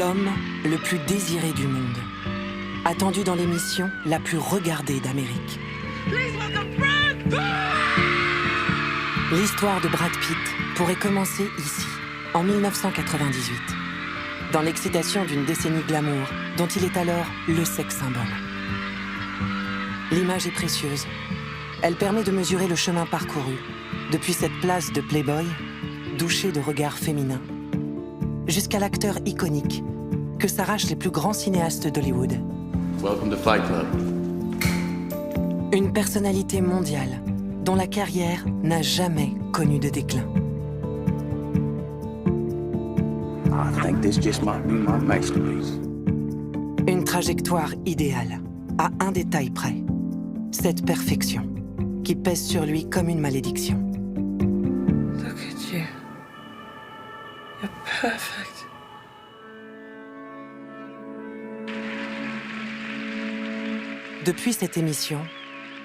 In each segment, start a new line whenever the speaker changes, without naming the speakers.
L'homme le plus désiré du monde, attendu dans l'émission la plus regardée d'Amérique. L'histoire de Brad Pitt pourrait commencer ici, en 1998, dans l'excitation d'une décennie glamour dont il est alors le sex symbole. L'image est précieuse. Elle permet de mesurer le chemin parcouru, depuis cette place de playboy, douché de regards féminins, jusqu'à l'acteur iconique que s'arrachent les plus grands cinéastes d'Hollywood.
Welcome to Fight Club.
Une personnalité mondiale dont la carrière n'a jamais connu de déclin.
I think this just might be my masterpiece.
Une trajectoire idéale, à un détail près. Cette perfection qui pèse sur lui comme une malédiction.
Look at you. You're perfect.
Depuis cette émission,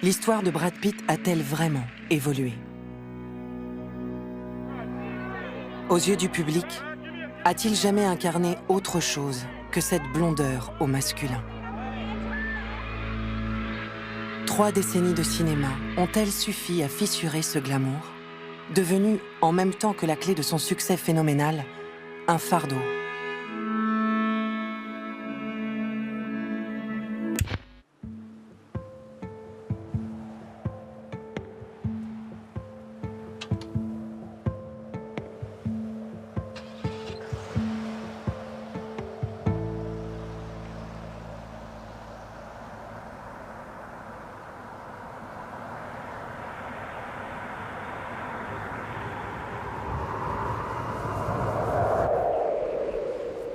l'histoire de Brad Pitt a-t-elle vraiment évolué? Aux yeux du public, a-t-il jamais incarné autre chose que cette blondeur au masculin? 3 décennies de cinéma ont-elles suffi à fissurer ce glamour, devenu, en même temps que la clé de son succès phénoménal, un fardeau?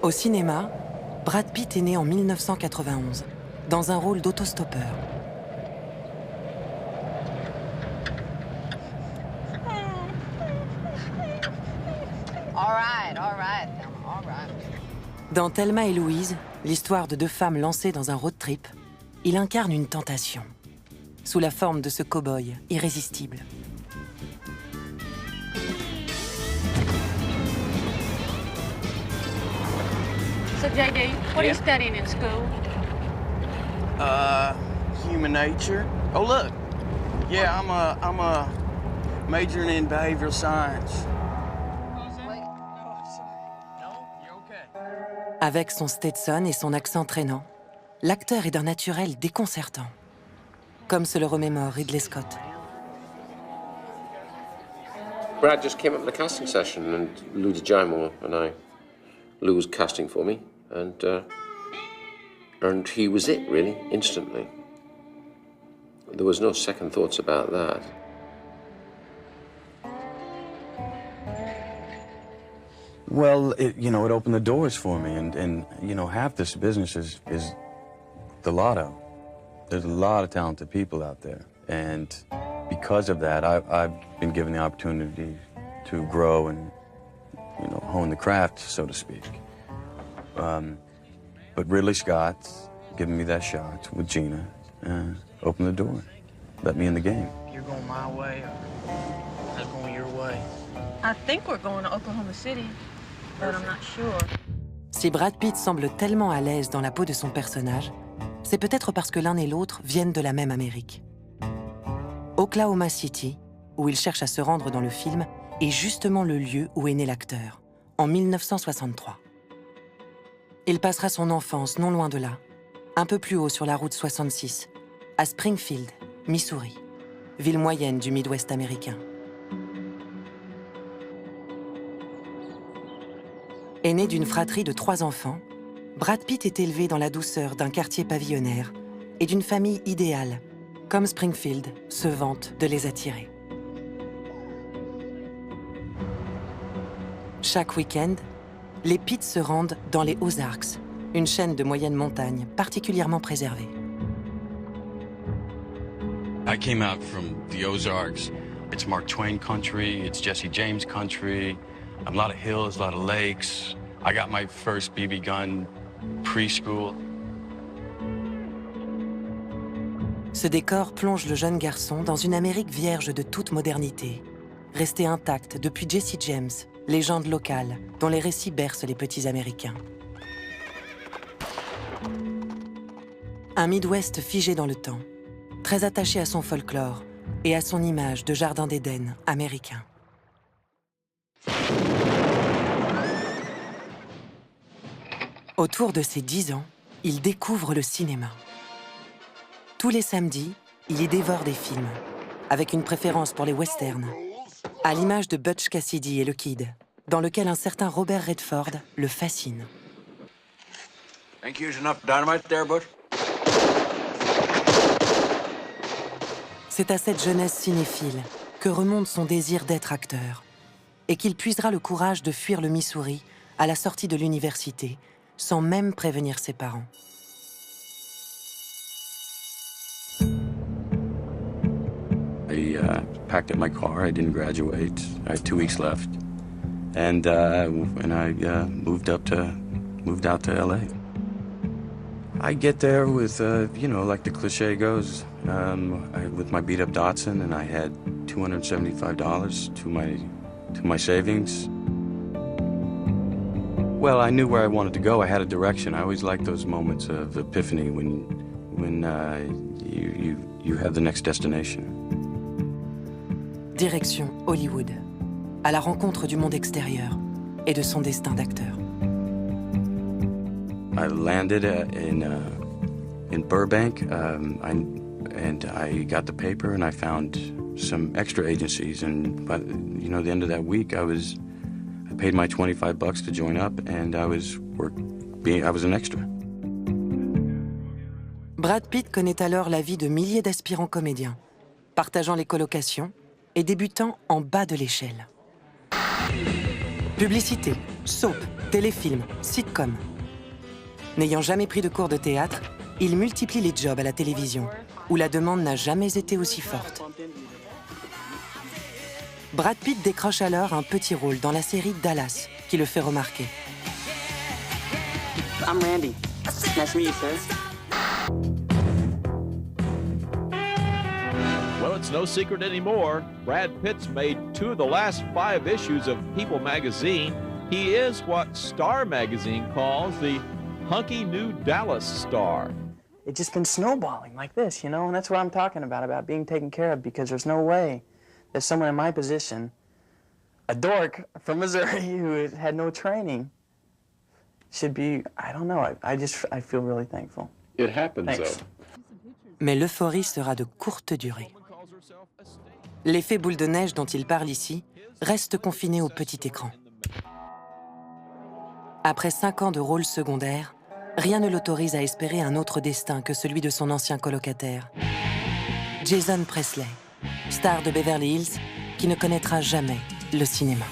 Au cinéma, Brad Pitt est né en 1991, dans un rôle d'autostoppeur.
All right, Thelma, all right.
Dans Thelma et Louise, l'histoire de 2 femmes lancées dans un road trip, il incarne une tentation, sous la forme de ce cow-boy irrésistible.
So, JD, what are you studying in school?
Human nature. Oh, look. Yeah, I'm a majoring in behavioral science.
Avec son Stetson et son accent traînant, l'acteur est d'un naturel déconcertant, comme se le remémore Ridley Scott.
Brad just came up to the casting session, and Lou DiGiamo Lou was casting for me, and he was it, really, instantly. There was no second thoughts about that.
Well, it opened the doors for me, and half this business is the lotto. There's a lot of talented people out there, and because of that, I've been given the opportunity to grow and hone the craft, so to speak. But Ridley Scott giving me that shot with Gina opened the door, let me in the game.
You're going my way, or I'm going your way.
I think we're going to Oklahoma City, but I'm not sure.
Si Brad Pitt semble tellement à l'aise dans la peau de son personnage, c'est peut-être parce que l'un et l'autre viennent de la même Amérique. Oklahoma City, où il cherche à se rendre dans le film, est justement le lieu où est né l'acteur, en 1963. Il passera son enfance non loin de là, un peu plus haut sur la route 66, à Springfield, Missouri, ville moyenne du Midwest américain. Aîné d'une fratrie de 3 enfants, Brad Pitt est élevé dans la douceur d'un quartier pavillonnaire et d'une famille idéale, comme Springfield se vante de les attirer. Chaque week-end, les Pitts se rendent dans les Ozarks, une chaîne de moyenne montagne particulièrement préservée.
I came out from the Ozarks. It's Mark Twain country, it's Jesse James country, a lot of hills, a lot of lakes. I got my first BB gun preschool.
Ce décor plonge le jeune garçon dans une Amérique vierge de toute modernité, restée intacte depuis Jesse James, légende locale dont les récits bercent les petits Américains. Un Midwest figé dans le temps, très attaché à son folklore et à son image de jardin d'Éden américain. Autour de ses 10 ans, il découvre le cinéma. Tous les samedis, il y dévore des films, avec une préférence pour les westerns, à l'image de Butch Cassidy et le Kid, dans lequel un certain Robert Redford le fascine.
Think you're using enough dynamite there, Butch?
C'est à cette jeunesse cinéphile que remonte son désir d'être acteur, et qu'il puisera le courage de fuir le Missouri à la sortie de l'université, sans même prévenir ses parents.
I packed up my car. I didn't graduate. I had 2 weeks left, and I moved out to LA. I get there with you know, like the cliche goes, with my beat-up Datsun, and I had $275 to my savings. Well, I knew where I wanted to go. I had a direction. I always like those moments of epiphany when you have the next destination.
Direction Hollywood, à la rencontre du monde extérieur et de son destin d'acteur.
I landed in Burbank, and I got the paper, and I found some extra agencies. And by you know, the end of that week, I paid my $25 to join up, and I was an extra.
Brad Pitt connaît alors la vie de milliers d'aspirants comédiens, partageant les colocations et débutant en bas de l'échelle. Publicité, soap, téléfilm, sitcom. N'ayant jamais pris de cours de théâtre, il multiplie les jobs à la télévision, où la demande n'a jamais été aussi forte. Brad Pitt décroche alors un petit rôle dans la série Dallas, qui le fait remarquer.
I'm Randy. Nice to meet you, sir.
Well, it's no secret anymore. Brad Pitt's made 2 of the last 5 issues of People magazine. He is what Star magazine calls the hunky new Dallas star.
It's just been snowballing like this, you know, and that's what I'm talking about being taken care of, because there's no way that someone in my position, a dork from Missouri who had no training, should be, I don't know, I feel really thankful.
It happens,
Thanks.
though.
Mais l'euphorie sera de courte durée. L'effet boule de neige dont il parle ici reste confiné au petit écran. Après 5 ans de rôle secondaire, rien ne l'autorise à espérer un autre destin que celui de son ancien colocataire. Jason Presley, star de Beverly Hills, qui ne connaîtra jamais le cinéma.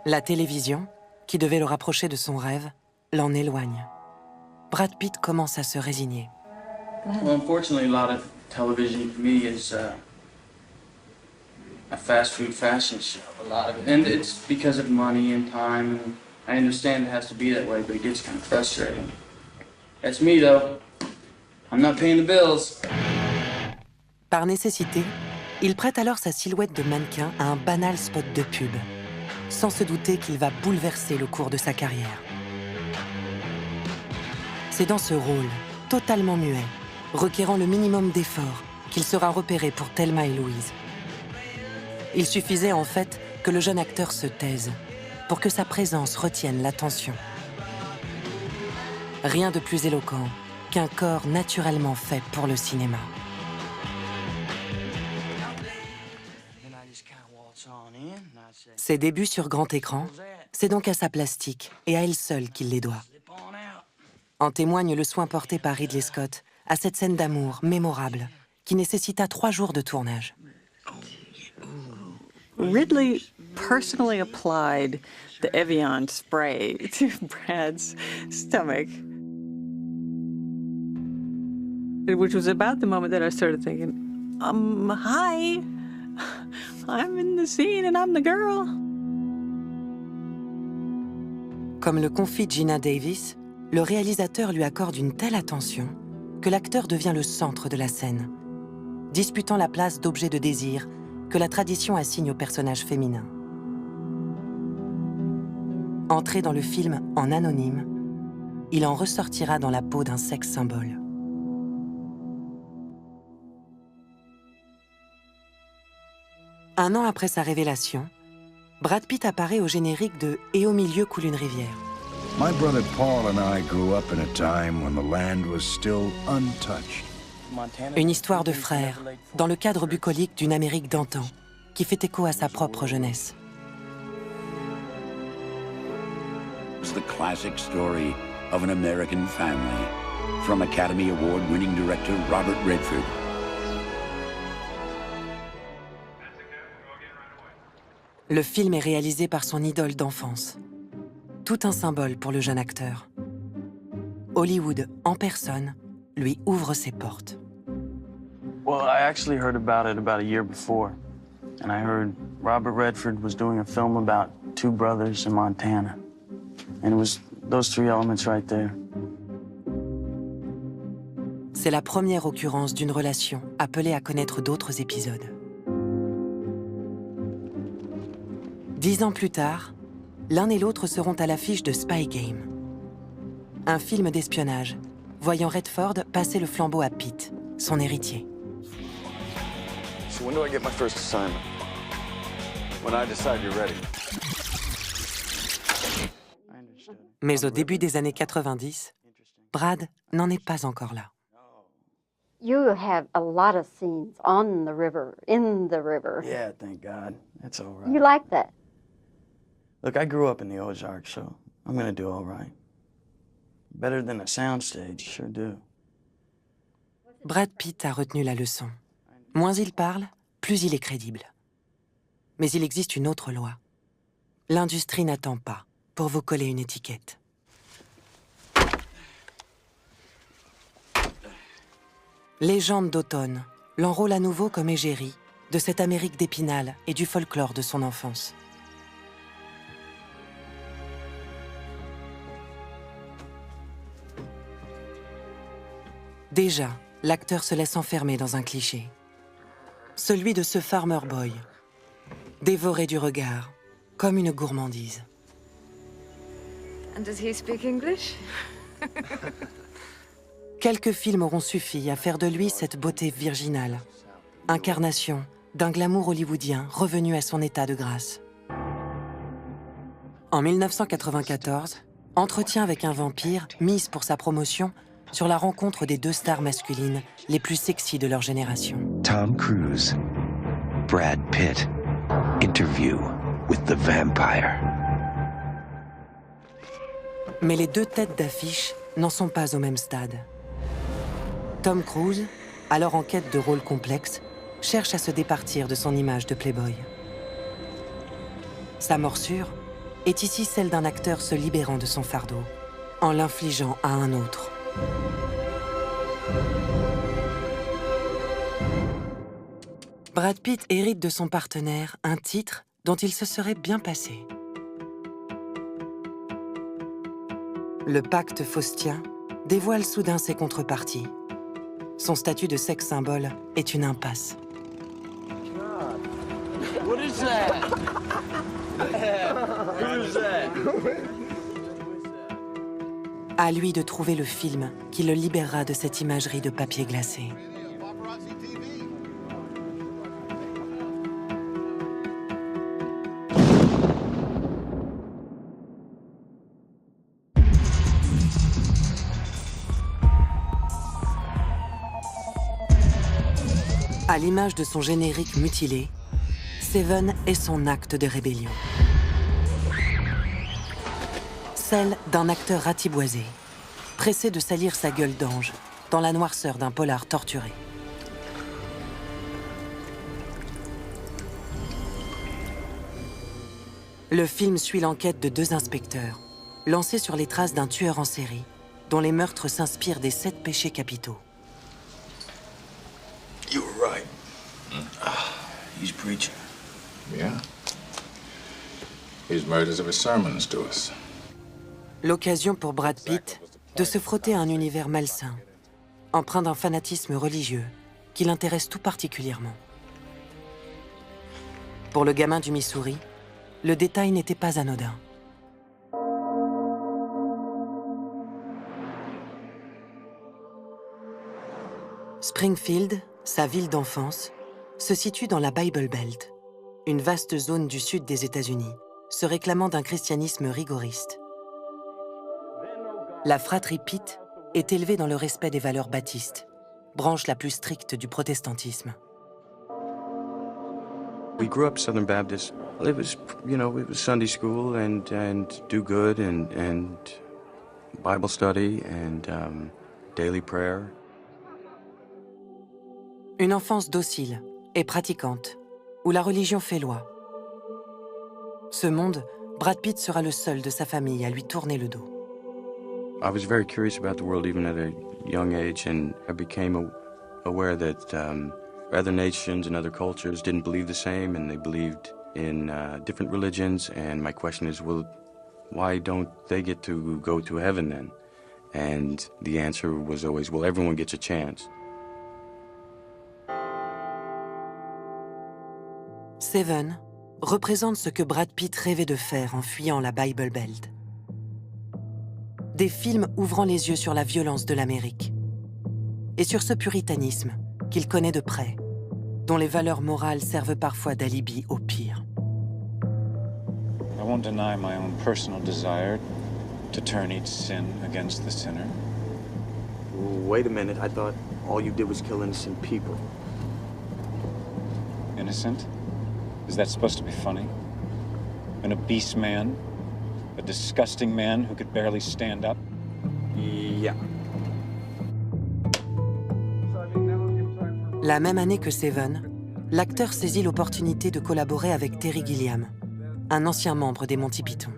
La télévision, qui devait le rapprocher de son rêve, l'en éloigne. Brad Pitt commence à se résigner.
Well, unfortunately, a lot of television for me is a fast food fashion show, a lot of it. And it's because of money and time, and I understand it has to be that way, but it gets kind of frustrating. That's me, though. I'm not paying the bills.
Par nécessité, il prête alors sa silhouette de mannequin à un banal spot de pub, sans se douter qu'il va bouleverser le cours de sa carrière. C'est dans ce rôle, totalement muet, requérant le minimum d'effort, qu'il sera repéré pour Thelma et Louise. Il suffisait en fait que le jeune acteur se taise, pour que sa présence retienne l'attention. Rien de plus éloquent qu'un corps naturellement fait pour le cinéma. Ses débuts sur grand écran, c'est donc à sa plastique et à elle seule qu'il les doit. En témoigne le soin porté par Ridley Scott à cette scène d'amour mémorable qui nécessita 3 jours de tournage.
Ridley personally applied the Evian spray to Brad's stomach, which was about the moment that I started thinking, hi, I'm in the scene and I'm the girl.
Comme le confie Gina Davis, le réalisateur lui accorde une telle attention que l'acteur devient le centre de la scène, disputant la place d'objet de désir que la tradition assigne aux personnages féminins. Entrée dans le film en anonyme, il en ressortira dans la peau d'un sex symbole. Un an après sa révélation, Brad Pitt apparaît au générique de « Et au milieu coule une rivière ».
My brother Paul and I grew up in a time when the land was still untouched.
Une histoire de frères, dans le cadre bucolique d'une Amérique d'antan, qui fait écho à sa propre jeunesse.
It's the classic story of an American family, from Academy Award-winning director Robert Redford.
Le film est réalisé par son idole d'enfance. Tout un symbole pour le jeune acteur. Hollywood, en personne, lui ouvre ses portes.
Well, I actually heard about it about a year before. And I heard Robert Redford was doing a film about two brothers in Montana. And it was those three elements right there.
C'est la première occurrence d'une relation appelée à connaître d'autres épisodes. 10 ans plus tard, l'un et l'autre seront à l'affiche de Spy Game. Un film d'espionnage, voyant Redford passer le flambeau à Pitt, son héritier.
So when do I get my first assignment? When I decide you're ready.
Mais au début des années 90, Brad n'en est pas encore là.
You have a lot of scenes on the river, in the river.
Yeah, thank God. That's all right.
You like that?
Look, I grew up in the Ozarks, so I'm gonna do all right. Better than a soundstage, sure do.
Brad Pitt a retenu la leçon. Moins il parle, plus il est crédible. Mais il existe une autre loi. L'industrie n'attend pas pour vous coller une étiquette. Légende d'automne l'enrôle à nouveau comme égérie de cette Amérique d'Épinal et du folklore de son enfance. Déjà, l'acteur se laisse enfermer dans un cliché. Celui de ce farmer boy, dévoré du regard, comme une gourmandise.
And does he speak English?
Quelques films auront suffi à faire de lui cette beauté virginale, incarnation d'un glamour hollywoodien revenu à son état de grâce. En 1994, entretien avec un vampire mise pour sa promotion sur la rencontre des deux stars masculines les plus sexy de leur génération.
Tom Cruise, Brad Pitt, interview with the vampire.
Mais les deux têtes d'affiche n'en sont pas au même stade. Tom Cruise, alors en quête de rôles complexes, cherche à se départir de son image de playboy. Sa morsure est ici celle d'un acteur se libérant de son fardeau, en l'infligeant à un autre. Brad Pitt hérite de son partenaire un titre dont il se serait bien passé. Le pacte faustien dévoile soudain ses contreparties. Son statut de sex symbole est une impasse.
What is that? Who's that?
À lui de trouver le film qui le libérera de cette imagerie de papier glacé. À l'image de son générique mutilé, Seven est son acte de rébellion. Celle d'un acteur ratiboisé, pressé de salir sa gueule d'ange dans la noirceur d'un polar torturé. Le film suit l'enquête de deux inspecteurs, lancés sur les traces d'un tueur en série, dont les meurtres s'inspirent des 7 péchés capitaux.
You were right. He's preaching.
Yeah. His murders are sermons to us.
L'occasion pour Brad Pitt de se frotter à un univers malsain, empreint d'un fanatisme religieux qui l'intéresse tout particulièrement. Pour le gamin du Missouri, le détail n'était pas anodin. Springfield, sa ville d'enfance, se situe dans la Bible Belt, une vaste zone du sud des États-Unis, se réclamant d'un christianisme rigoriste. La fratrie Pitt est élevée dans le respect des valeurs baptistes, branche la plus stricte du protestantisme.
We grew up Southern Baptist. It was, it was Sunday school and do good and Bible study and daily prayer.
Une enfance docile et pratiquante, où la religion fait loi. Ce monde, Brad Pitt sera le seul de sa famille à lui tourner le dos.
I was very curious about the world even at a young age, and I became aware that other nations and other cultures didn't believe the same, and they believed in different religions. And my question is, well, why don't they get to go to heaven then? And the answer was always, well, everyone gets a chance.
Seven représente ce que Brad Pitt rêvait de faire en fuyant la Bible Belt. Des films ouvrant les yeux sur la violence de l'Amérique et sur ce puritanisme qu'il connaît de près, dont les valeurs morales servent parfois d'alibi au pire.
I won't deny my own personal desire to turn each sin against the sinner.
Wait a minute, I thought all you did was kill innocent people.
Innocent? Is that supposed to be funny? An obese man? A disgusting man who could barely stand up?
Yeah.
La même année que Seven, l'acteur saisit l'opportunité de collaborer avec Terry Gilliam, un ancien membre des Monty Python.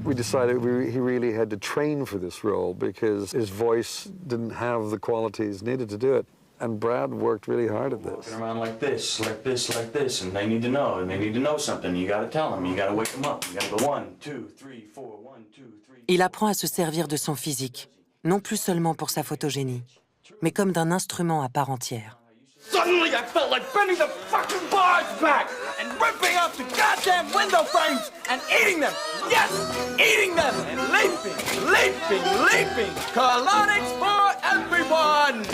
We decided he really had to train for this role because his voice didn't have the qualities needed to do it. And Brad worked really hard at this.
Walking around like this, like this, like this, and they need to know something. You gotta tell them, you gotta wake them up. You gotta go 1, 2, 3, 4, 1, 2, 3.
Il apprend à se servir de son physique, non plus seulement pour sa photogénie, mais comme d'un instrument à part entière.
Suddenly I felt like bending the fucking bars back and ripping up the goddamn window frames and eating them. Yes, eating them and leaping. Colonics for everyone.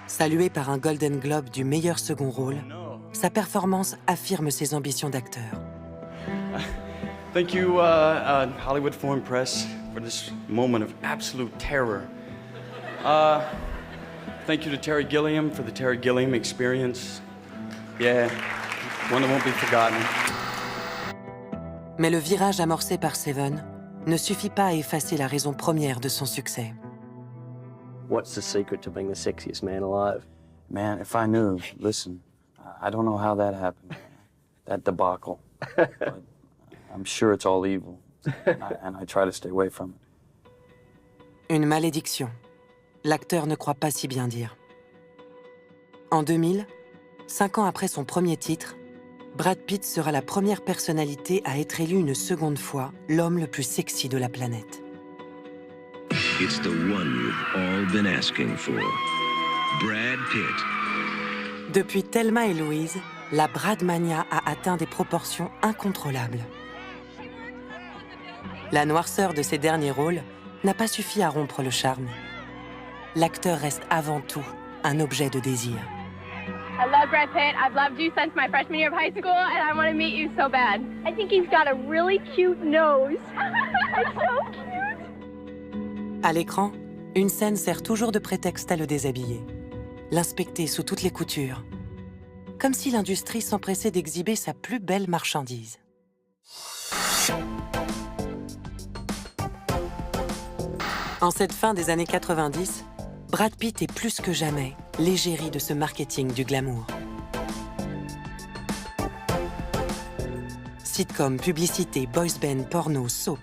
Salué par un Golden Globe du meilleur second rôle, sa performance affirme ses ambitions d'acteur.
Thank you, Hollywood Foreign Press, for this moment of absolute terror. Thank you to Terry Gilliam for the Terry Gilliam experience. Yeah, one that won't be forgotten.
Mais le virage amorcé par Seven ne suffit pas à effacer la raison première de son succès.
What's the secret to being the sexiest man alive?
Man, if I knew, listen, I don't know how that happened, that debacle. But I'm sure it's all evil, and I try to stay away from it.
Une malédiction. L'acteur ne croit pas si bien dire. En 2000, 5 ans après son premier titre, Brad Pitt sera la première personnalité à être élu une seconde fois l'homme le plus sexy de la planète.
It's the one you've all been asking for. Brad Pitt.
Depuis Thelma et Louise, la Bradmania a atteint des proportions incontrôlables. La noirceur de ses derniers rôles n'a pas suffi à rompre le charme. L'acteur reste avant tout un objet de désir.
I love Brad Pitt. I've loved you since my freshman year of high school, and I want to meet you so bad. I think he's got a really cute nose. It's so cute.
À l'écran, une scène sert toujours de prétexte à le déshabiller, l'inspecter sous toutes les coutures, comme si l'industrie s'empressait d'exhiber sa plus belle marchandise. En cette fin des années 90, Brad Pitt est plus que jamais l'égérie de ce marketing du glamour. Sitcom, publicité, boys band, porno, soap,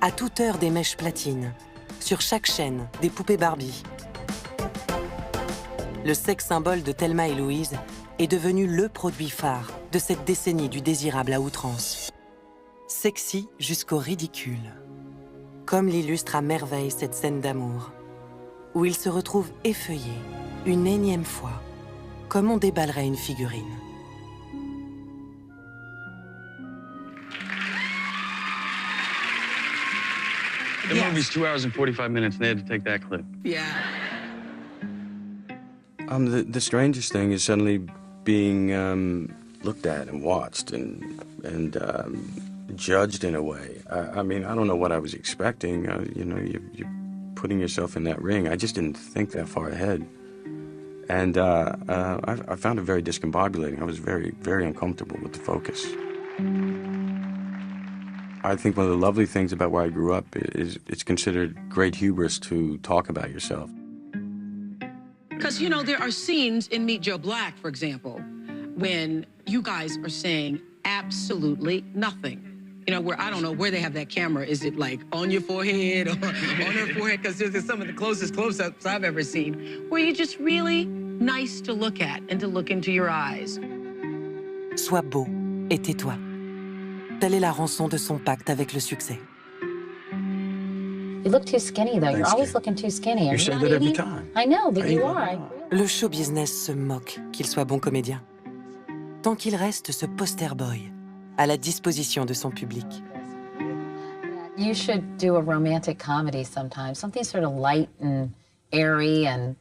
à toute heure des mèches platines, sur chaque chaîne, des poupées Barbie. Le sex symbole de Thelma et Louise est devenu le produit phare de cette décennie du désirable à outrance. Sexy jusqu'au ridicule. Comme l'illustre à merveille cette scène d'amour, où il se retrouve effeuillé, une énième fois, comme on déballerait une figurine.
The movie's 2 hours and 45 minutes, and they had to take that clip.
Yeah.
The strangest thing is suddenly being looked at and watched and judged in a way. I mean, I don't know what I was expecting. You know, you're putting yourself in that ring. I just didn't think that far ahead. And I found it very discombobulating. I was very, very uncomfortable with the focus. I think one of the lovely things about where I grew up is it's considered great hubris to talk about yourself.
Because, you know, there are scenes in Meet Joe Black, for example, when you guys are saying absolutely nothing. You know, where I don't know where they have that camera. Is it like on your forehead or on her forehead? Because this is some of the closest close-ups I've ever seen, where you're just really nice to look at and to look into your eyes.
Sois beau et tais-toi. Telle est la rançon de son pacte avec le succès.
You look too skinny, though. You're always looking too skinny.
You say that every time.
I know, but you are.
Le show business se moque qu'il soit bon comédien. Tant qu'il reste ce poster boy à la disposition de son public.
You should do a romantic comedy sometime, something sort of light and airy and...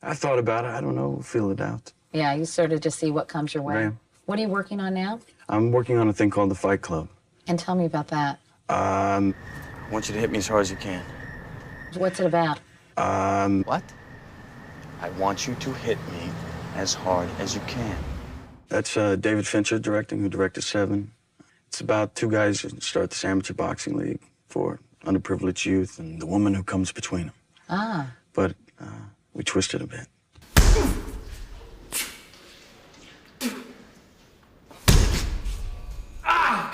I thought about it. I don't know. Feel it out.
Yeah, you sort of just see what comes your way.
Right.
What are you working on now?
I'm working on a thing called the Fight Club.
And tell me about that.
I want you to hit me as hard as you can.
What's it about?
What? I want you to hit me as hard as you can. That's David Fincher directing, who directed Seven. It's about two guys who start this amateur boxing league for underprivileged youth and the woman who comes between them.
Ah.
But we twist it a bit.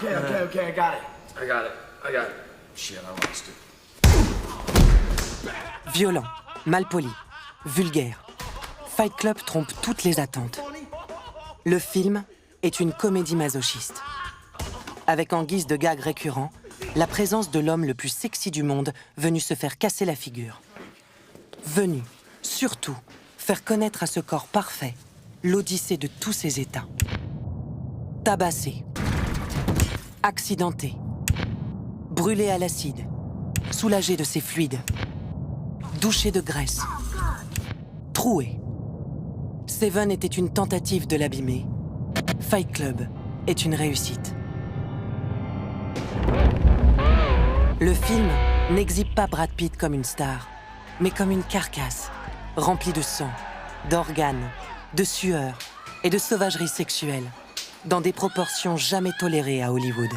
Okay, I got it. Shit, I lost it.
Violent, malpoli, vulgaire. Fight Club trompe toutes les attentes. Le film est une comédie masochiste. Avec en guise de gag récurrent, la présence de l'homme le plus sexy du monde venu se faire casser la figure. Venu, surtout, faire connaître à ce corps parfait l'odyssée de tous ses états. Tabassé, accidenté, brûlé à l'acide, soulagé de ses fluides, douché de graisse, troué. Seven était une tentative de l'abîmer. Fight Club est une réussite. Le film n'exhibe pas Brad Pitt comme une star, mais comme une carcasse, remplie de sang, d'organes, de sueur et de sauvagerie sexuelle, dans des proportions jamais tolérées à Hollywood.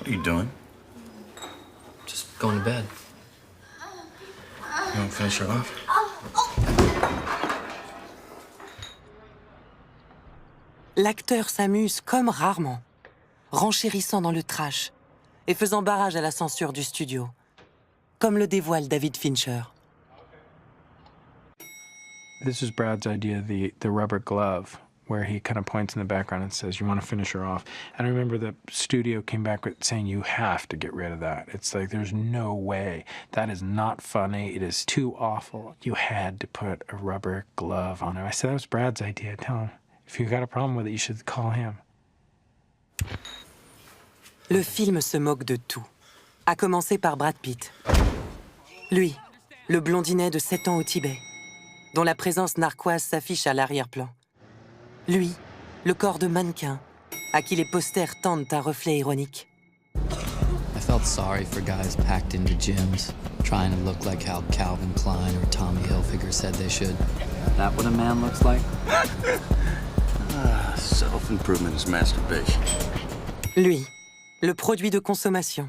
What are you doing?
Just going to bed.
You want to finish her off?
L'acteur s'amuse comme rarement, renchérissant dans le trash et faisant barrage à la censure du studio, comme le dévoile David Fincher.
This is Brad's idea, the rubber glove, where he kind of points in the background and says, you want to finish her off. And I remember the studio came back with saying, you have to get rid of that. It's like, there's no way. That is not funny. It is too awful. You had to put a rubber glove on her. I said, that was Brad's idea. Tell him, if you got a problem with it, you should call him.
Le film se moque de tout, à commencer par Brad Pitt. Lui, le blondinet de 7 ans au Tibet, dont la présence narquoise s'affiche à l'arrière-plan. Lui, le corps de mannequin, à qui les posters tendent un reflet ironique.
I felt sorry for guys packed into gyms, trying to look like how Calvin Klein or Tommy Hilfiger said they should.
That what a man looks like?
Self-improvement is masturbation.
Lui, le produit de consommation,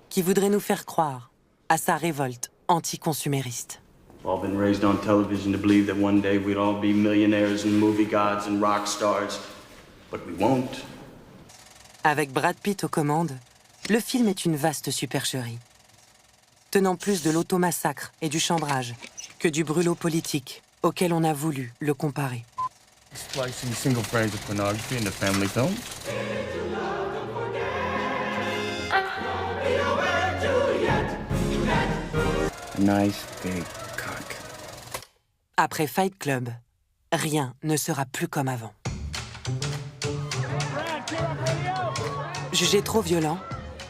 qui voudrait nous faire croire à sa révolte anti-consumériste.
We've all been raised on television to believe that one day we'd all be millionaires and movie gods and rock stars, but we won't.
Avec Brad Pitt aux commandes, le film est une vaste supercherie, tenant plus de l'automassacre et du chambrage que du brûlot politique auquel on a voulu le comparer.
Splicing single frames of pornography into family films. Nice big cock.
Après Fight Club, rien ne sera plus comme avant. Jugé trop violent,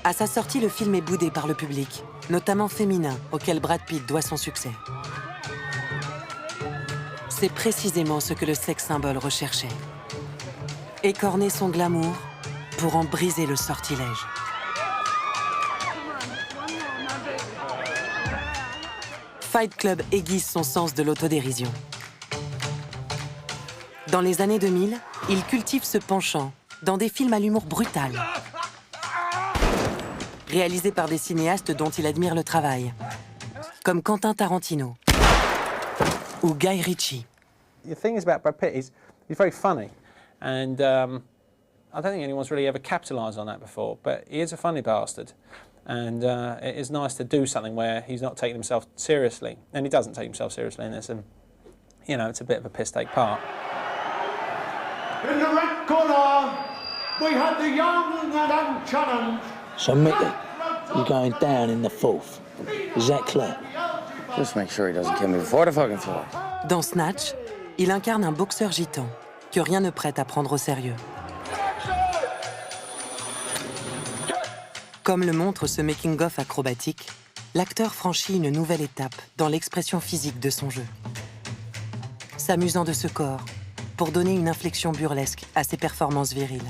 à sa sortie, le film est boudé par le public, notamment féminin, auquel Brad Pitt doit son succès. C'est précisément ce que le sex symbole recherchait. Écorner son glamour pour en briser le sortilège. Fight Club aiguise son sens de l'autodérision. Dans les années 2000, il cultive ce penchant dans des films à l'humour brutal, réalisés par des cinéastes dont il admire le travail, comme Quentin Tarantino ou Guy Ritchie.
The thing is about Brad Pitt, he's very funny, and I don't think anyone's really ever capitalised on that before, but he is a funny bastard. And it is nice to do something where he's not taking himself seriously. And he doesn't take himself seriously in this, and, you know, it's a bit of a piss-take part.
In the red corner, we have the young and unchallenged.
So, Mickey, you're going down in the fourth. Is that clear?
Just make sure he doesn't kill me before the fucking floor.
Dans Snatch, il incarne un boxeur gitan que rien ne prête à prendre au sérieux. Comme le montre ce making-of acrobatique, l'acteur franchit une nouvelle étape dans l'expression physique de son jeu. S'amusant de ce corps pour donner une inflexion burlesque à ses performances viriles.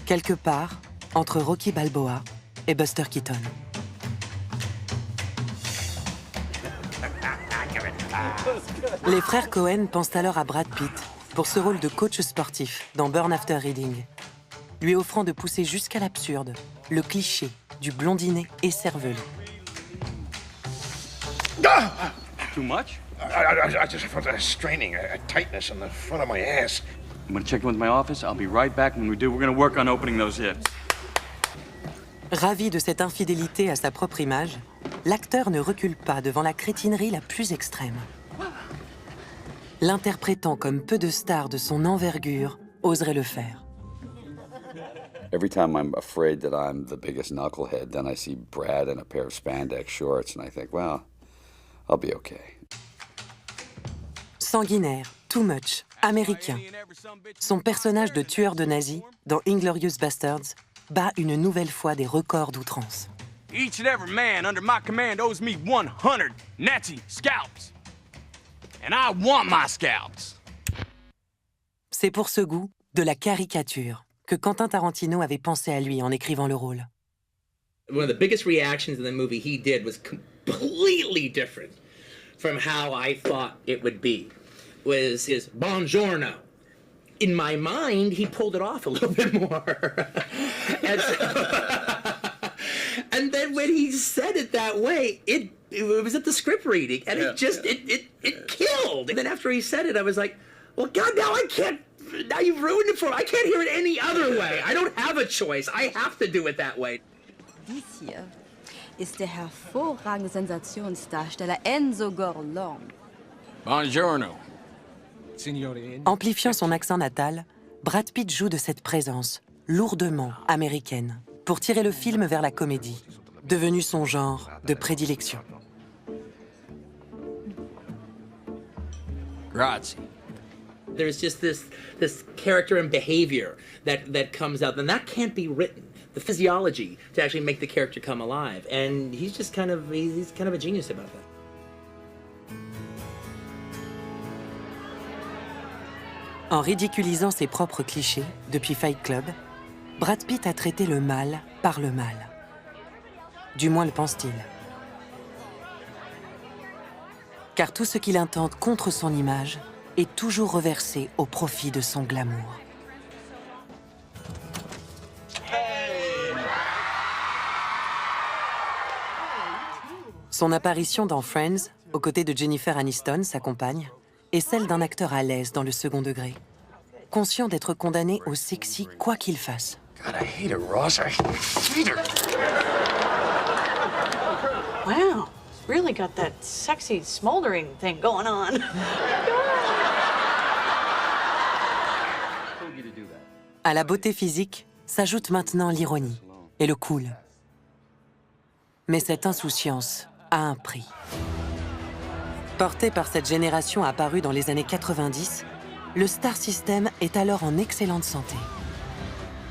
Quelque part entre Rocky Balboa et Buster Keaton. Les frères Coen pensent alors à Brad Pitt pour ce rôle de coach sportif dans Burn After Reading, lui offrant de pousser jusqu'à l'absurde le cliché du blondinet écervelé.
Too much?
I just felt a straining, a tightness in the front of my ass.
I'm gonna check in with my office. I'll be right back. When we do, we're gonna work on opening those hips.
Ravi de cette infidélité à sa propre image, l'acteur ne recule pas devant la crétinerie la plus extrême. L'interprétant comme peu de stars de son envergure oseraient le faire.
Every time I'm afraid that I'm the biggest knucklehead, then I see Brad in a pair of spandex shorts and I think, well, I'll be okay.
Sanguinaire, too much, américain. Son personnage de tueur de nazis dans Inglourious Basterds bat une nouvelle fois des records d'outrance.
Each and every man under my command owes me 100 Nazi scalps. And I want my scalps.
C'est pour ce goût de la caricature que Quentin Tarantino avait pensé à lui en écrivant le rôle.
One of the biggest reactions in the movie he did was completely different from how I thought it would be. Was his buongiorno. In my mind, he pulled it off a little bit more. And then when he said it that way, it was at the script reading, and it just killed. And then after he said it, I was like, well, God, now I can't. Now you've ruined it for me. I can't hear it any other way. I don't have a choice. I have to do it that way.
Dies hier ist der hervorragende Sensationsdarsteller Enzo Gorlon.
Buongiorno.
Amplifiant son accent natal, Brad Pitt joue de cette présence, lourdement américaine, pour tirer le film vers la comédie, devenu son genre de prédilection.
Grazie.
There's just this character and behavior that comes out, and that can't be written. The physiology to actually make the character come alive, and he's kind of a genius about that.
En ridiculisant ses propres clichés depuis Fight Club, Brad Pitt a traité le mal par le mal. Du moins le pense-t-il. Car tout ce qu'il intente contre son image est toujours reversé au profit de son glamour. Son apparition dans Friends, aux côtés de Jennifer Aniston, sa compagne, est celle d'un acteur à l'aise dans le second degré, conscient d'être condamné au sexy quoi qu'il fasse.
God, I hate her, Ross. I hate her.
Wow, really got that sexy smoldering thing going on.
À la beauté physique s'ajoute maintenant l'ironie et le cool. Mais cette insouciance a un prix. Porté par cette génération apparue dans les années 90, le Star System est alors en excellente santé.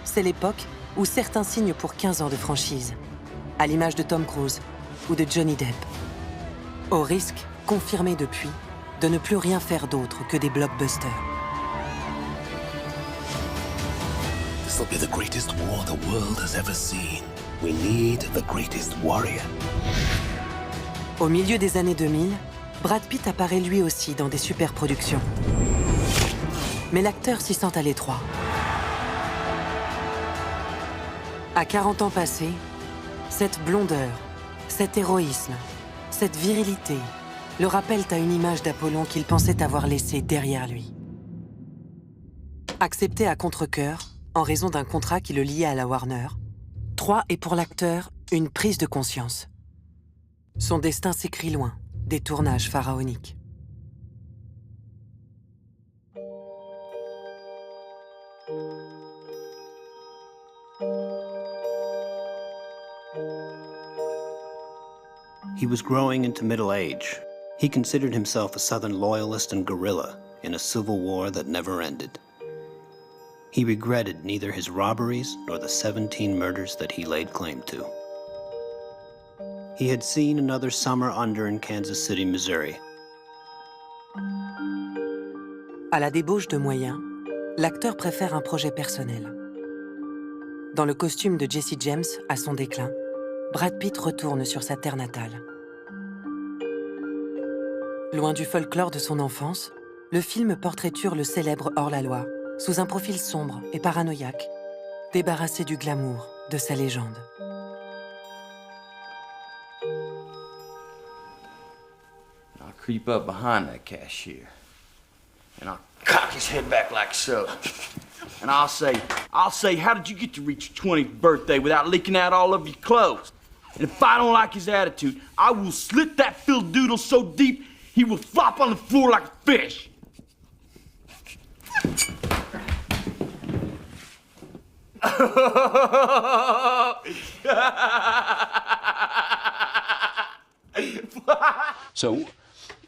C'est l'époque où certains signent pour 15 ans de franchise, à l'image de Tom Cruise ou de Johnny Depp. Au risque, confirmé depuis, de ne plus rien faire d'autre que des blockbusters.
This will be the greatest war the world has ever seen. We need the greatest warrior.
Au milieu des années 2000, Brad Pitt apparaît lui aussi dans des superproductions. Mais l'acteur s'y sent à l'étroit. À 40 ans passés, cette blondeur, cet héroïsme, cette virilité le rappellent à une image d'Apollon qu'il pensait avoir laissée derrière lui. Accepté à contre-cœur, en raison d'un contrat qui le liait à la Warner, 3 est pour l'acteur une prise de conscience. Son destin s'écrit loin des tournages pharaoniques.
He was growing into middle age. He considered himself a Southern loyalist and guerrilla in a civil war that never ended. He regretted neither his robberies nor the 17 murders that he laid claim to. He had seen another summer under in Kansas City, Missouri.
À la débauche de moyens, l'acteur préfère un projet personnel. Dans le costume de Jesse James, à son déclin, Brad Pitt retourne sur sa terre natale. Loin du folklore de son enfance, le film portraiture le célèbre hors-la-loi, sous un profil sombre et paranoïaque, débarrassé du glamour de sa légende.
I'll creep up behind that cashier, and I'll cock his head back like so. And I'll say, how did you get to reach your 20th birthday without leaking out all of your clothes? And if I don't like his attitude, I will slit that Phil Doodle so deep, he will flop on the floor like a fish.
So,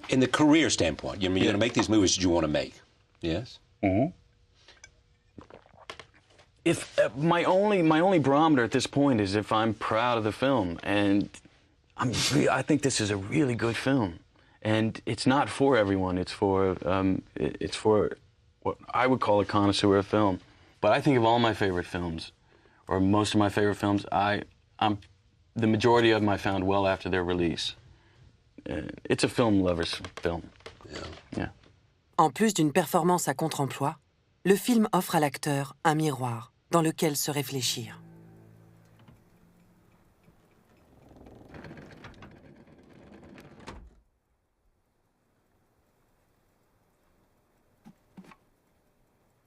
in the career standpoint, you're going to make these movies that you want to make, yes?
Mm-hmm. If my only barometer at this point is if I'm proud of the film, and I think this is a really good film, and it's not for everyone. It's for what I would call a connoisseur film. But I think of all my favorite films, or most of my favorite films, the majority of them I found well after their release. It's a film lover's film. Yeah.
En plus d'une performance à contre-emploi, le film offre à l'acteur un miroir dans lequel se réfléchir.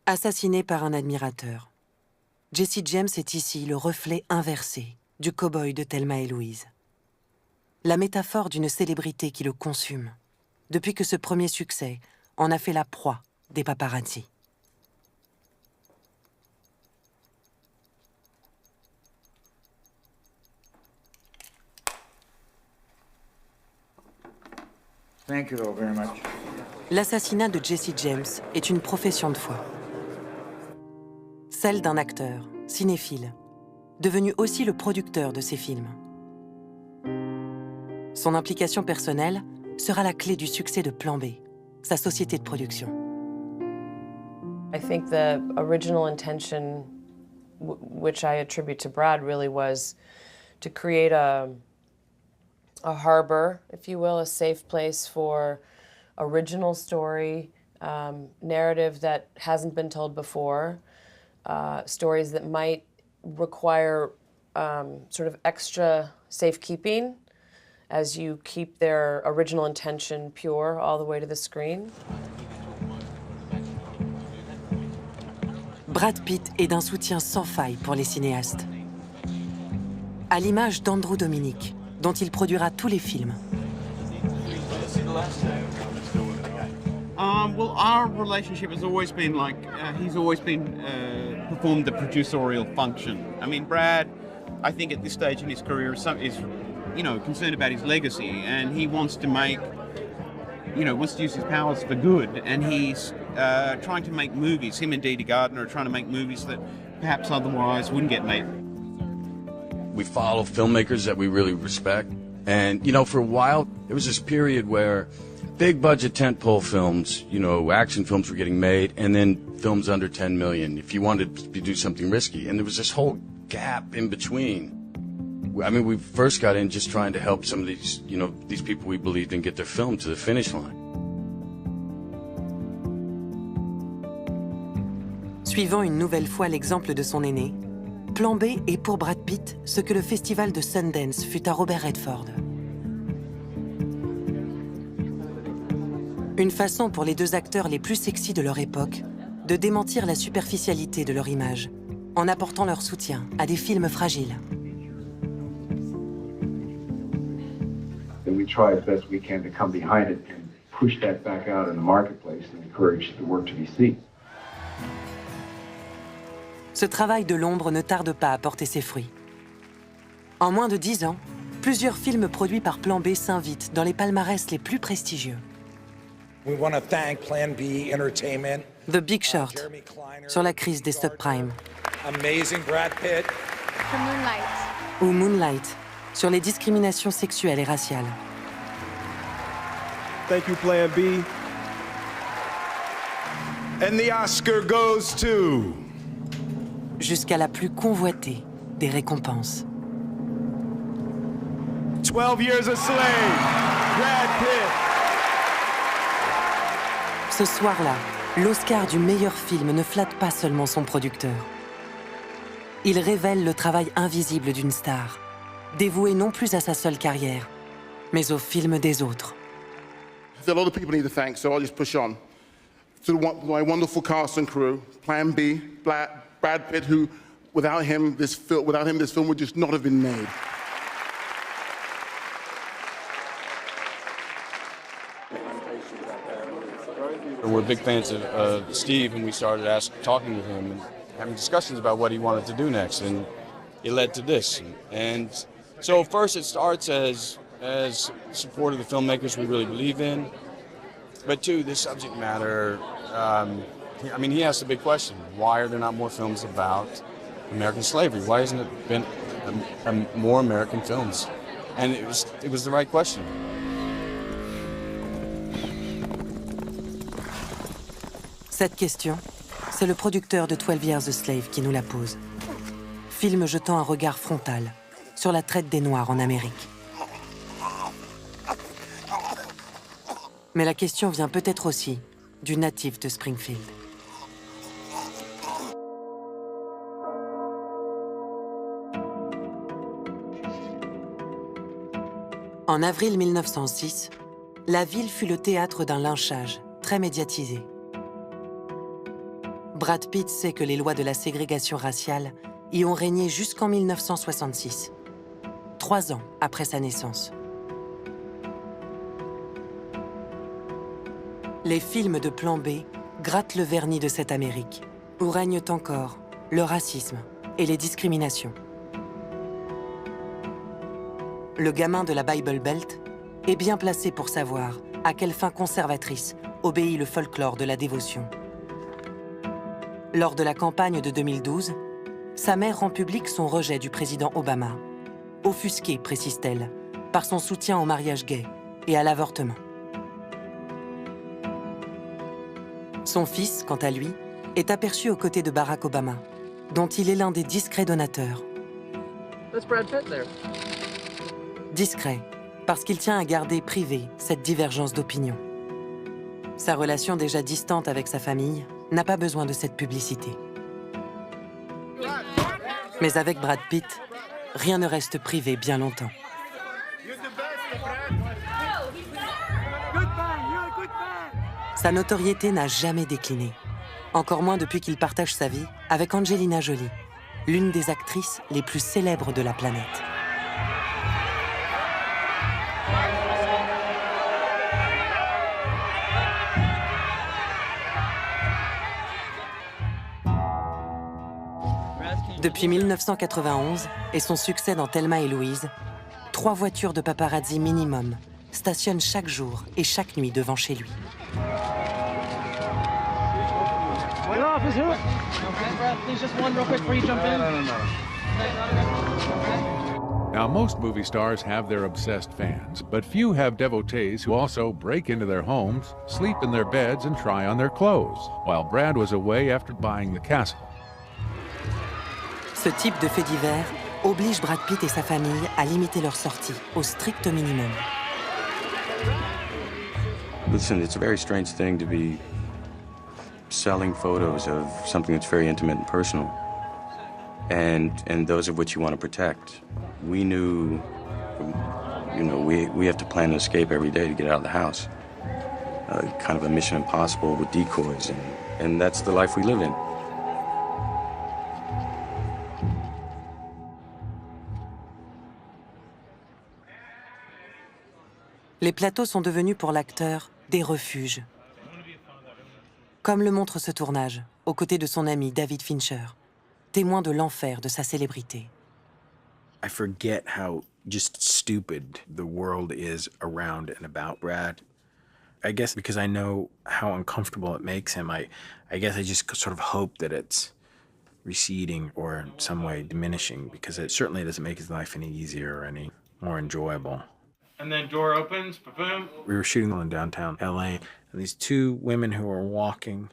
Assassiné par un admirateur, Jesse James est ici le reflet inversé du cow-boy de Thelma et Louise. La métaphore d'une célébrité qui le consume, depuis que ce premier succès en a fait la proie des paparazzi.
Thank you all very much.
L'assassinat de Jesse James est une profession de foi. Celle d'un acteur, cinéphile, devenu aussi le producteur de ses films. Son implication personnelle sera la clé du succès de Plan B, sa société de production.
I think the original intention, which I attribute to Brad, really was to create a harbor, if you will, a safe place for original story, narrative that hasn't been told before, stories that might require sort of extra safekeeping as you keep their original intention pure all the way to the screen.
Brad Pitt est d'un soutien sans faille pour les cinéastes. À l'image d'Andrew Dominik, dont il produira tous les films.
Well, our relationship has always been like, he's always been performed the producerial function. I mean, Brad, I think at this stage in his career is concerned about his legacy, and he wants to make, wants to use his powers for good, and he's trying to make movies. Him and Dee Dee Gardner are trying to make movies that perhaps otherwise wouldn't get made.
We follow filmmakers that we really respect,
And, you know, for a while, there was this period where big budget tentpole films, you know, action films were getting made, and then films under 10 million if you wanted to do something risky. And there was this whole gap in between. I mean, we first got in just trying to help some of these, you know, these people we believed in get their film to the finish line.
Suivant une nouvelle fois l'exemple de son aîné, Plan B est pour Brad Pitt ce que le festival de Sundance fut à Robert Redford. Une façon pour les deux acteurs les plus sexy de leur époque de démentir la superficialité de leur image en apportant leur soutien à des films fragiles.
And we try as best we can to come behind it and push that back out in the marketplace and encourage the work to be seen.
Ce travail de l'ombre ne tarde pas à porter ses fruits. En moins de 10 ans, plusieurs films produits par Plan B s'invitent dans les palmarès les plus prestigieux.
We want to thank Plan B Entertainment.
The Big Short, sur la crise des subprimes.
Amazing Brad Pitt.
Ou Moonlight, sur les discriminations sexuelles et raciales.
Thank you, Plan B. And the Oscar goes to...
Jusqu'à la plus convoitée des récompenses.
12 Years a Slave, Brad Pitt.
Ce soir-là, l'Oscar du meilleur film ne flatte pas seulement son producteur. Il révèle le travail invisible d'une star, dévouée non plus à sa seule carrière, mais au film des autres.
There are a lot of people I need to thank, so I'll just push on. To my wonderful cast and crew, Plan B, Brad Pitt, who, without him, this film would just not have been made.
We're big fans of Steve, and we started talking with him and having discussions about what he wanted to do next, and it led to this. And so first it starts as support of the filmmakers we really believe in, but two, this subject matter, I mean, he asked a big question. Why are there not more films about American slavery? Why hasn't it been more American films? And it was the right question.
Cette question, c'est le producteur de 12 Years a Slave qui nous la pose. Film jetant un regard frontal sur la traite des Noirs en Amérique. Mais la question vient peut-être aussi du natif de Springfield. En avril 1906, la ville fut le théâtre d'un lynchage très médiatisé. Brad Pitt sait que les lois de la ségrégation raciale y ont régné jusqu'en 1966, 3 ans après sa naissance. Les films de Plan B grattent le vernis de cette Amérique, où règnent encore le racisme et les discriminations. Le gamin de la Bible Belt est bien placé pour savoir à quelle fin conservatrice obéit le folklore de la dévotion. Lors de la campagne de 2012, sa mère rend public son rejet du président Obama, offusqué, précise-t-elle, par son soutien au mariage gay et à l'avortement. Son fils, quant à lui, est aperçu aux côtés de Barack Obama, dont il est l'un des discrets donateurs.
That's Brad Pitt there.
Discret, parce qu'il tient à garder privée cette divergence d'opinion. Sa relation déjà distante avec sa famille n'a pas besoin de cette publicité. Mais avec Brad Pitt, rien ne reste privé bien longtemps. Sa notoriété n'a jamais décliné, encore moins depuis qu'il partage sa vie avec Angelina Jolie, l'une des actrices les plus célèbres de la planète. Depuis 1991 et son succès dans Thelma et Louise, 3 voitures de paparazzi minimum stationnent chaque jour et chaque nuit devant chez lui.
Now, most movie stars have their obsessed fans, but few have devotees who also break into their homes, sleep in their beds, and try on their clothes, while Brad was away after buying the castle.
Ce type de fait divers oblige Brad Pitt et sa famille à limiter leurs sorties au strict minimum.
Listen, it's a very strange thing to be selling photos of something that's very intimate and personal, and those of which you want to protect. We knew, you know, we have to plan an escape every day to get out of the house. Kind of a mission impossible with decoys, and that's the life we live in.
Les plateaux sont devenus pour l'acteur des refuges. Comme le montre ce tournage, aux côtés de son ami David Fincher, témoin de l'enfer de sa célébrité.
I forget how just stupid the world is around and about Brad. I guess because I know how uncomfortable it makes him, I guess I just sort of hope that it's receding or in some way diminishing, because it certainly doesn't make his life any easier or any more enjoyable.
And then door opens, boom.
We were shooting in downtown LA, and these two women who were walking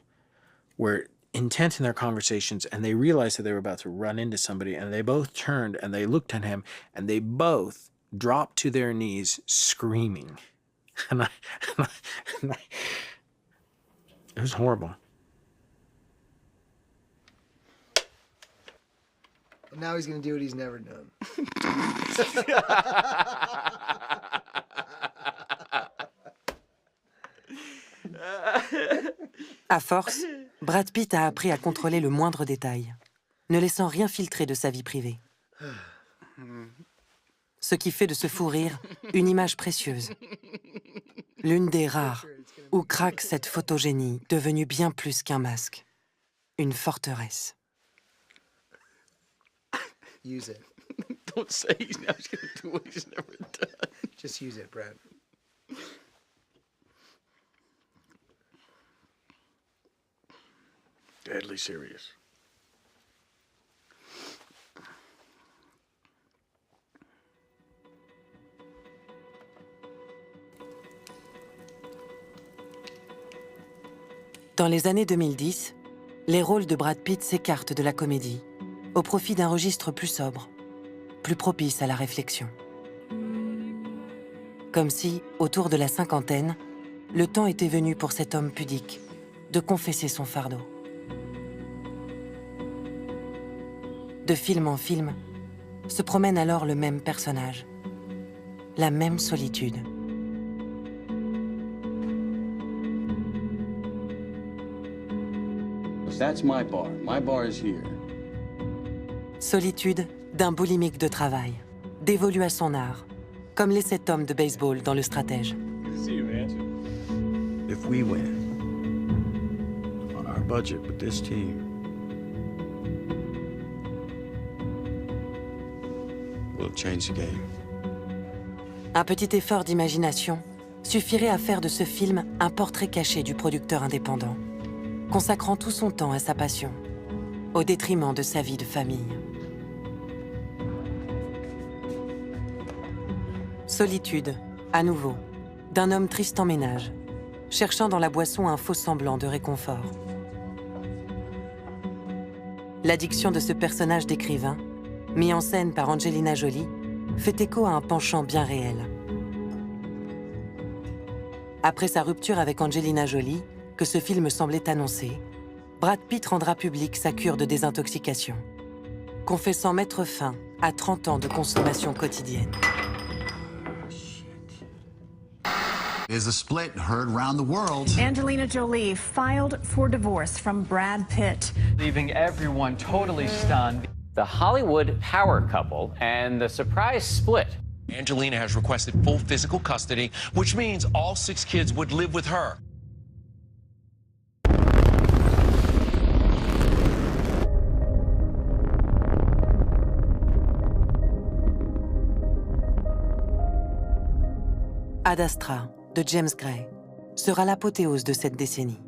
were intent in their conversations, and they realized that they were about to run into somebody, and they both turned and they looked at him, and they both dropped to their knees screaming. And I it was horrible.
Now he's going to do what he's never done.
À force, Brad Pitt a appris à contrôler le moindre détail, ne laissant rien filtrer de sa vie privée. Ce qui fait de ce fou rire une image précieuse. L'une des rares où craque cette photogénie devenue bien plus qu'un masque. Une forteresse.
Use it.
Don't say he's now going to do what he's never done.
Just use it, Brad.
Deadly serious.
Dans les années 2010, les rôles de Brad Pitt s'écartent de la comédie, au profit d'un registre plus sobre, plus propice à la réflexion. Comme si, autour de la cinquantaine, le temps était venu pour cet homme pudique de confesser son fardeau. De film en film, se promène alors le même personnage, la même solitude.
That's my bar. My bar is here.
Solitude d'un boulimique de travail, dévolu à son art, comme les 7 hommes de baseball dans Le Stratège.
If we win on our budget with this team, we'll change the game.
Un petit effort d'imagination suffirait à faire de ce film un portrait caché du producteur indépendant, consacrant tout son temps à sa passion, au détriment de sa vie de famille. Solitude, à nouveau, d'un homme triste en ménage, cherchant dans la boisson un faux semblant de réconfort. L'addiction de ce personnage d'écrivain, mis en scène par Angelina Jolie, fait écho à un penchant bien réel. Après sa rupture avec Angelina Jolie, que ce film semblait annoncer, Brad Pitt rendra publique sa cure de désintoxication, confessant mettre fin à 30 ans de consommation quotidienne.
Is a split heard around the world.
Angelina Jolie filed for divorce from Brad Pitt,
leaving everyone totally stunned. The Hollywood power couple and the surprise split.
Angelina has requested full physical custody, which means all 6 kids would live with her.
Ad Astra, de James Gray, sera l'apothéose de cette décennie.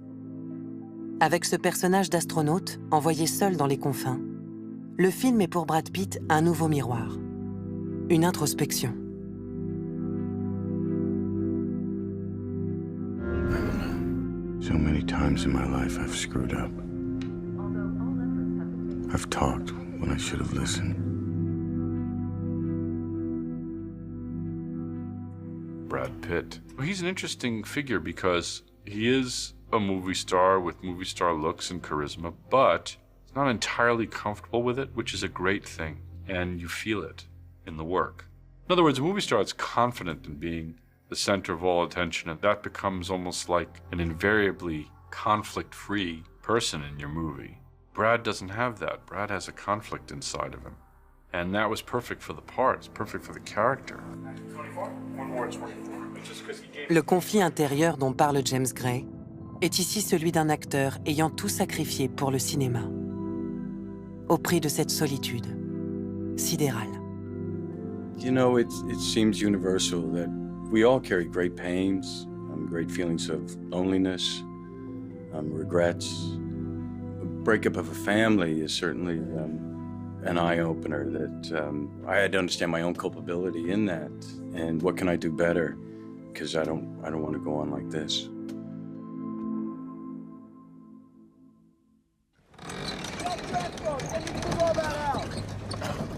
Avec ce personnage d'astronaute, envoyé seul dans les confins, le film est pour Brad Pitt un nouveau miroir. une introspection.
So many times in my life I've screwed up. I've talked when I should have listened.
Brad Pitt. Well, he's an interesting figure because he is a movie star with movie star looks and charisma, but he's not entirely comfortable with it, which is a great thing, and you feel it in the work. In other words, a movie star is confident in being the center of all attention, and that becomes almost like an invariably conflict-free person in your movie. Brad doesn't have that. Brad has a conflict inside of him. And that was perfect for the part. It's perfect for the character.
Le conflit intérieur dont parle James Gray est ici celui d'un acteur ayant tout sacrifié pour le cinéma, au prix de cette solitude sidérale.
You know, it seems universal that we all carry great pains, great feelings of loneliness, regrets. The breakup of a family is certainly an eye-opener that I had to understand my own culpability in that, and what can I do better, because I don't want to go on like this.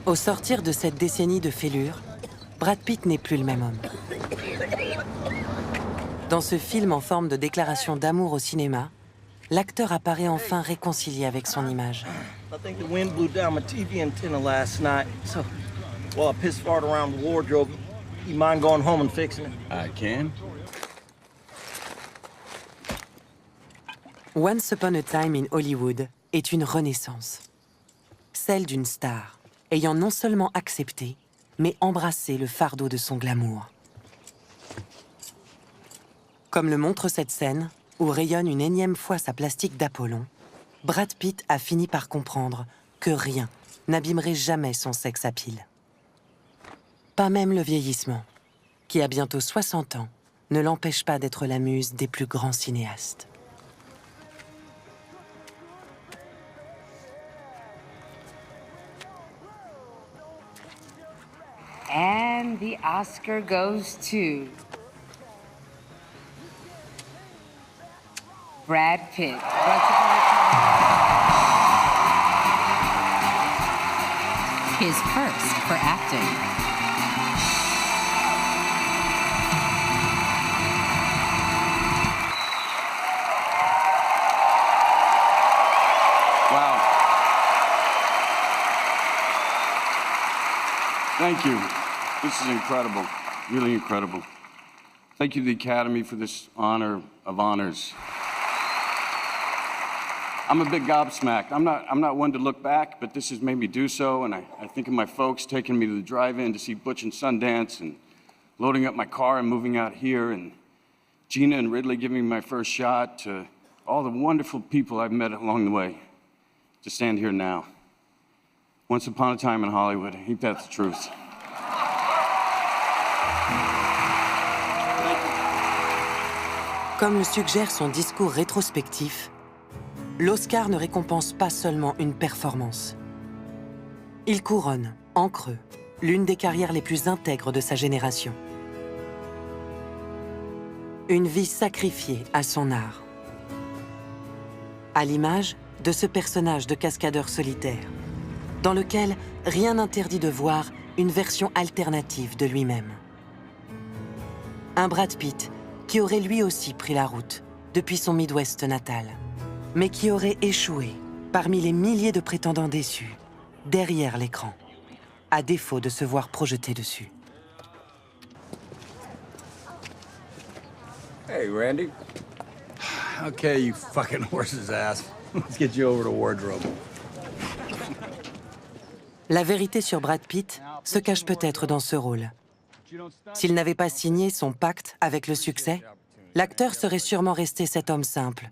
Au sortir de cette décennie de fêlure, Brad Pitt n'est plus le même homme. Dans ce film en forme de déclaration d'amour au cinéma, l'acteur apparaît enfin réconcilié avec son image.
I think the wind blew down my TV antenna last night, so while I piss fart around the wardrobe, you mind going home and fixing it?
I can.
Once Upon a Time in Hollywood est une renaissance. Celle d'une star ayant non seulement accepté, mais embrassé le fardeau de son glamour. Comme le montre cette scène, où rayonne une énième fois sa plastique d'Apollon, Brad Pitt a fini par comprendre que rien n'abîmerait jamais son sex appeal. Pas même le vieillissement, qui a bientôt 60 ans, ne l'empêche pas d'être la muse des plus grands cinéastes.
And the Oscar goes to Brad Pitt.
His first for acting.
Wow. Thank you. This is incredible, really incredible. Thank you to the Academy for this honor of honors. I'm a big gobsmacked. I'm not one to look back, but this has made me do so, and I think of my folks taking me to the drive-in to see Butch and Sundance, and loading up my car and moving out here, and Gina and Ridley giving me my first shot, to all the wonderful people I've met along the way, to stand here now. Once upon a time in Hollywood, ain't that the truth?
Comme le suggère son discours rétrospectif, l'Oscar ne récompense pas seulement une performance. Il couronne, en creux, l'une des carrières les plus intègres de sa génération. Une vie sacrifiée à son art. À l'image de ce personnage de cascadeur solitaire, dans lequel rien n'interdit de voir une version alternative de lui-même. Un Brad Pitt qui aurait lui aussi pris la route depuis son Midwest natal, mais qui aurait échoué parmi les milliers de prétendants déçus, derrière l'écran, à défaut de se voir projeté dessus.
Hey, Randy. Okay, you fucking horse's ass. Let's get you over to wardrobe.
La vérité sur Brad Pitt se cache peut-être dans ce rôle. S'il n'avait pas signé son pacte avec le succès, l'acteur serait sûrement resté cet homme simple,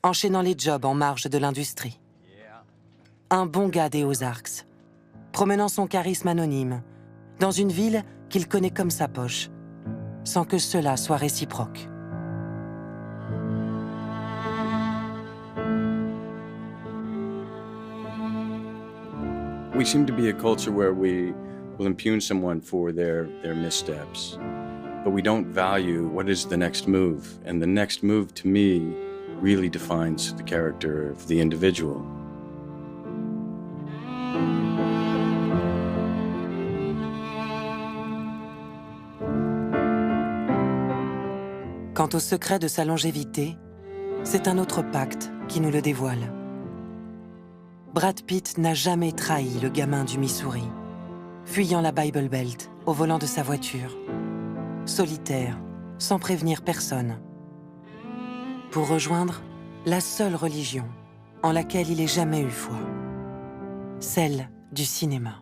enchaînant les jobs en marge de l'industrie. Un bon gars des Ozarks, promenant son charisme anonyme, dans une ville qu'il connaît comme sa poche, sans que cela soit réciproque.
We seem to be a culture where we
We'll impugn someone for their missteps, but we don't value what is the next move. And the next move, to me, really defines the character of the individual.
Quant au secret de sa longévité, c'est un autre pacte qui nous le dévoile. Brad Pitt n'a jamais trahi le gamin du Missouri, fuyant la Bible Belt au volant de sa voiture, solitaire, sans prévenir personne, pour rejoindre la seule religion en laquelle il ait jamais eu foi, celle du cinéma.